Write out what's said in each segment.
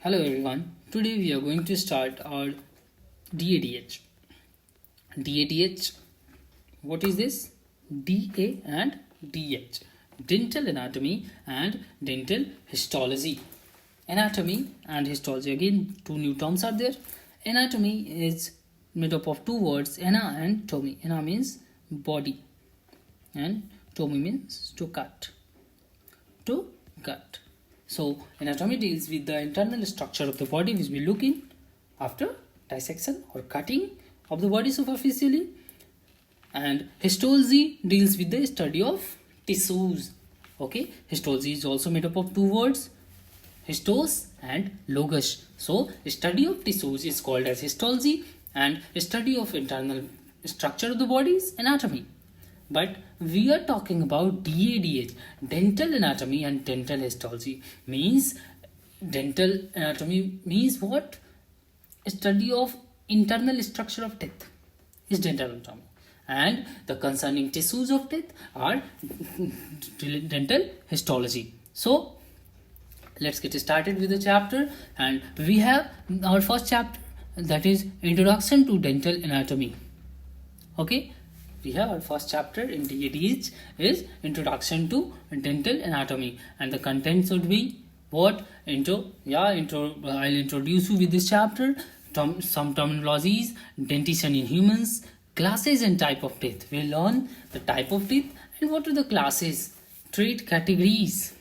Hello everyone. Today we are going to start our DADH. DADH, what is this? DA and DH. Dental anatomy and dental histology. Anatomy and histology. Again, two new terms are there. Anatomy is made up of two words, ana and tomi. Ana means body and tomi means to cut. To cut. So anatomy deals with the internal structure of the body, which we look in after dissection or cutting of the body superficially, and histology deals with the study of tissues. Okay, histology is also made up of two words, histos and logos. So study of tissues is called as histology, and study of internal structure of the body is anatomy. But we are talking about DADH, dental anatomy and dental histology. Means dental anatomy means what? Study of internal structure of teeth is dental anatomy, and the concerning tissues of teeth are dental histology. So let's get started with the chapter, and we have our first chapter, that is Introduction to Dental Anatomy. Okay, we have our first chapter in DADH is Introduction to Dental Anatomy, and the contents would be what? I'll introduce you with this chapter, some terminologies, dentition in humans, classes and type of teeth. We'll learn the type of teeth and what are the classes, trait categories,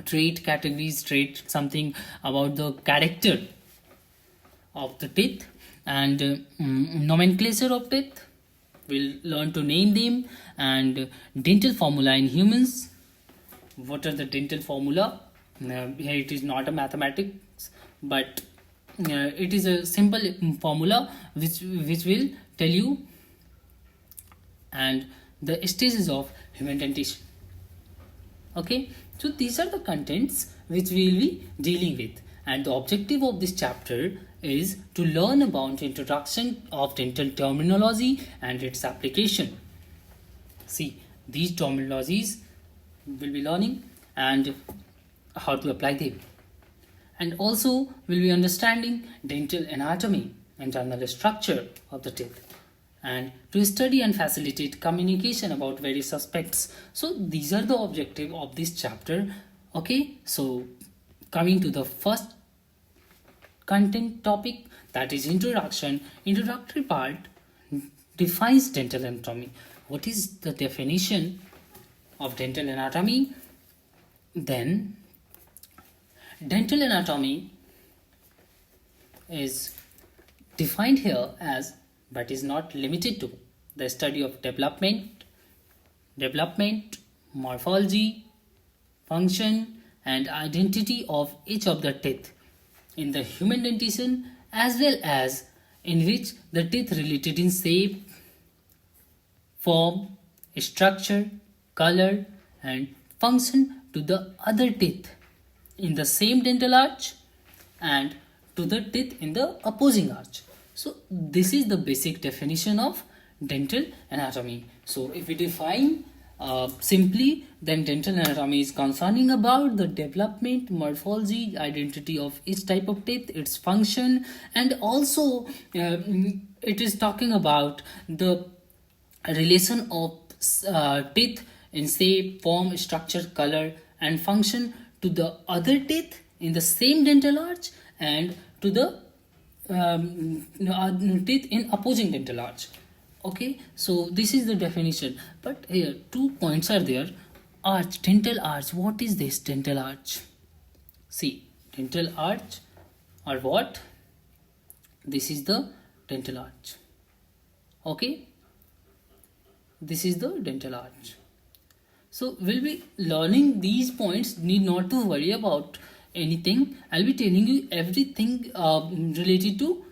trait something about the character of the teeth, and nomenclature of teeth. We'll learn to name them, and dental formula in humans. What are the dental formula? Here it is not a mathematics, but it is a simple formula which will tell you, and the stages of human dentition. Okay, so these are the contents which we will be dealing with, and the objective of this chapter is to learn about introduction of dental terminology and its application. See, these terminologies will be learning and how to apply them, and also will be understanding dental anatomy, internal structure of the teeth, and to study and facilitate communication about various aspects. So these are the objective of this chapter. Okay, so coming to the first content topic, that is introduction. Introductory part defines dental anatomy. What is the definition of dental anatomy? Then dental anatomy is defined here as, but is not limited to, the study of development, morphology, function and identity of each of the teeth in the human dentition, as well as in which the teeth related in shape, form, structure, color and function to the other teeth in the same dental arch and to the teeth in the opposing arch. So this is the basic definition of dental anatomy. So if we define simply, then dental anatomy is concerning about the development, morphology, identity of each type of teeth, its function, and also it is talking about the relation of teeth in shape, form, structure, color and function to the other teeth in the same dental arch and to the teeth in opposing dental arch. Okay, so this is the definition, but here two points are there. Arch, dental arch. What is this dental arch? See, dental arch or what? This is the dental arch. Okay, this is the dental arch. So we'll be learning these points, need not to worry about anything. I'll be telling you everything related to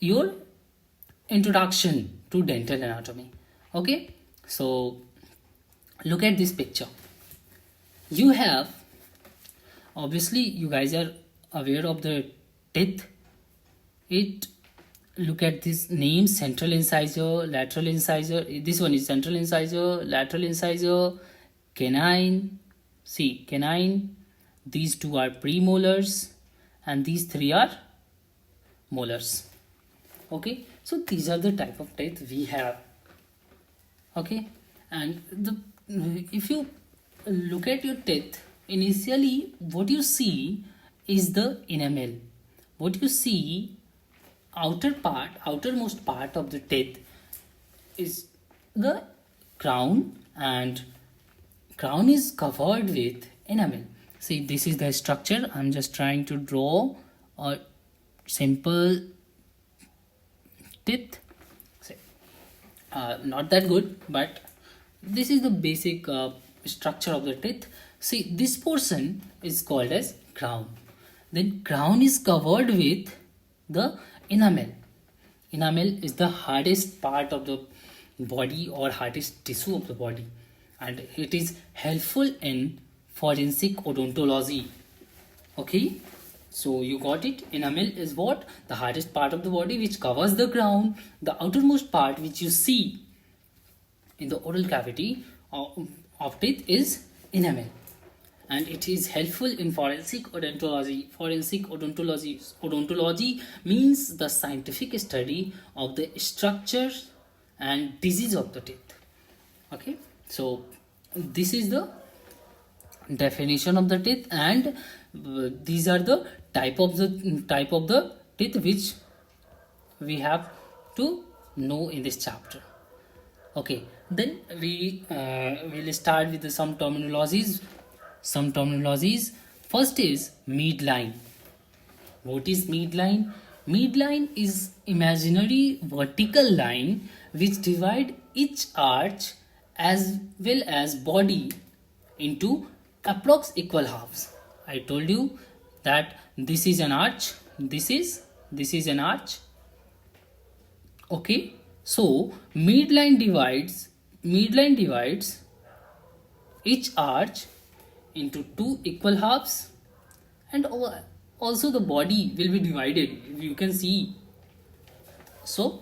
your introduction to dental anatomy. Okay, so look at this picture. You have, obviously you guys are aware of the teeth. Look at this name, central incisor, lateral incisor. This one is central incisor, lateral incisor, canine. See, canine, these two are premolars, and these three are molars. Okay, so these are the type of teeth we have. Okay, and if you look at your teeth, initially what you see is the enamel. What you see, outermost part of the teeth is the crown, and crown is covered with enamel. See, this is the structure. I'm just trying to draw a simple teeth. Not that good, but this is the basic structure of the teeth. See, this portion is called as crown. Then crown is covered with the enamel. Enamel is the hardest part of the body or hardest tissue of the body, and it is helpful in forensic odontology. Okay, so you got it. Enamel is what? The hardest part of the body which covers the crown. The outermost part which you see in the oral cavity of teeth is enamel, and it is helpful in forensic odontology. Odontology means the scientific study of the structure and disease of the teeth. Okay, so this is the definition of the teeth, and these are the type of the teeth which we have to know in this chapter. Okay, then we will start with some terminologies. First is midline. What is midline? Midline is imaginary vertical line which divide each arch as well as body into approx equal halves. I told you that this is an arch, this is an arch. Okay, so midline divides each arch into two equal halves, and also the body will be divided, you can see. So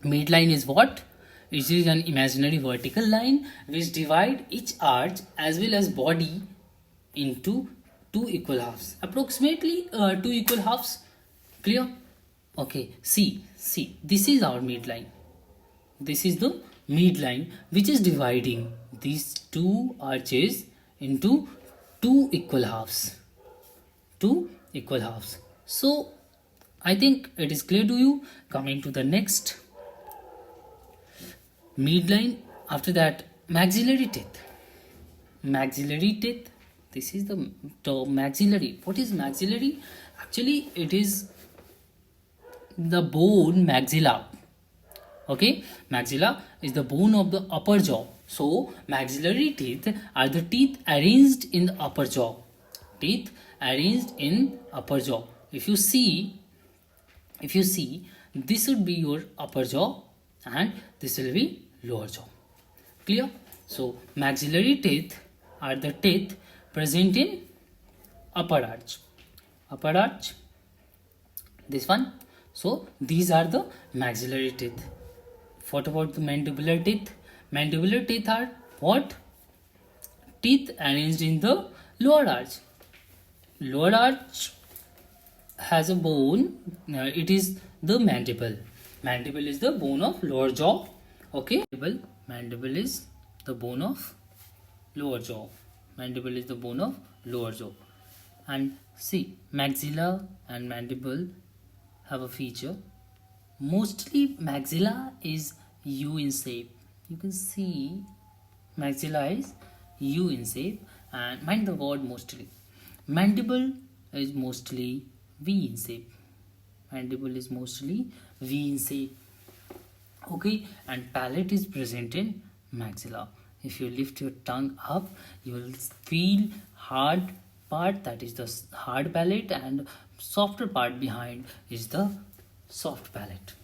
midline is what? It is an imaginary vertical line which divide each arch as well as body into two equal halves, approximately two equal halves. Clear? Okay, see, this is our midline. This is the midline which is dividing these two arches into two equal halves. So I think it is clear to you. Coming to the next, midline. After that, maxillary teeth. This is the term maxillary. What is maxillary? Actually, it is the bone maxilla. Okay, maxilla is the bone of the upper jaw. So maxillary teeth are the teeth arranged in the upper jaw. If you see, this would be your upper jaw and this will be lower jaw. Clear? So maxillary teeth are the teeth present in upper arch. This one. So these are the maxillary teeth. What about the mandibular teeth? Mandibular teeth are what? Teeth arranged in the lower arch. Lower arch has a bone. It is the mandible. Mandible is the bone of lower jaw. Okay. Mandible is the bone of lower jaw. And see, maxilla and mandible have a feature. Mostly maxilla is U in shape. You can see maxilla is U in shape, and mind the word mostly. Mandible is mostly V in shape. Okay, and palate is present in maxilla. If you lift your tongue up, you will feel hard part, that is the hard palate, and softer part behind is the soft palate.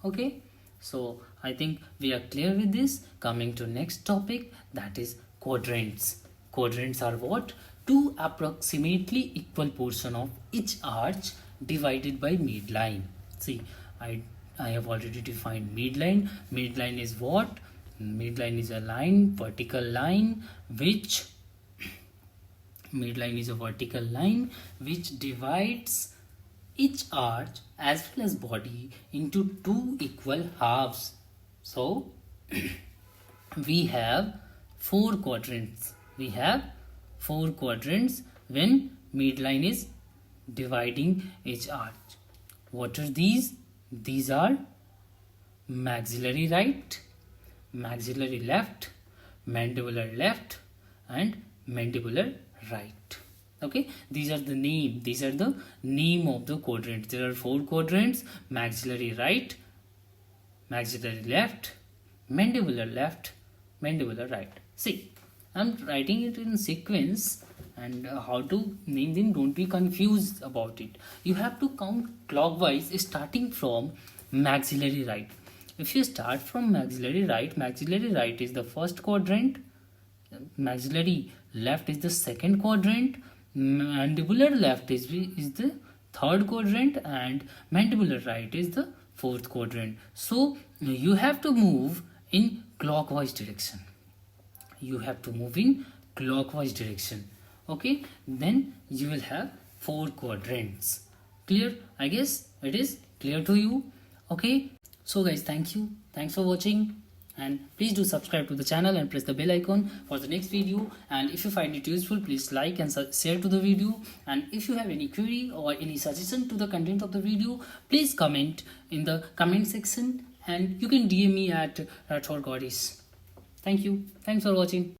Okay, so I think we are clear with this. Coming to next topic, that is quadrants. Quadrants are what? Two approximately equal portion of each arch divided by midline. See, I have already defined midline. Midline is what? Midline is a line, vertical line, which Midline is a vertical line which divides each arch as well as body into two equal halves. So we have four quadrants. We have four quadrants when midline is dividing each arch. What are these? These are maxillary right, maxillary left, mandibular left, and mandibular right. Okay, these are the name of the quadrants. There are four quadrants: maxillary right, maxillary left, mandibular right. See, I'm writing it in sequence, and how to name them, don't be confused about it. You have to count clockwise starting from maxillary right. If you start from maxillary right is the first quadrant, maxillary left is the second quadrant, mandibular left is the third quadrant, and mandibular right is the fourth quadrant. So you have to move in clockwise direction. Okay, then you will have four quadrants. Clear? I guess it is clear to you. Okay, so guys, thanks for watching, and please do subscribe to the channel and press the bell icon for the next video. And if you find it useful, please like and share to the video. And if you have any query or any suggestion to the content of the video, please comment in the comment section, and you can DM me at Rathor Goddess. Thanks for watching.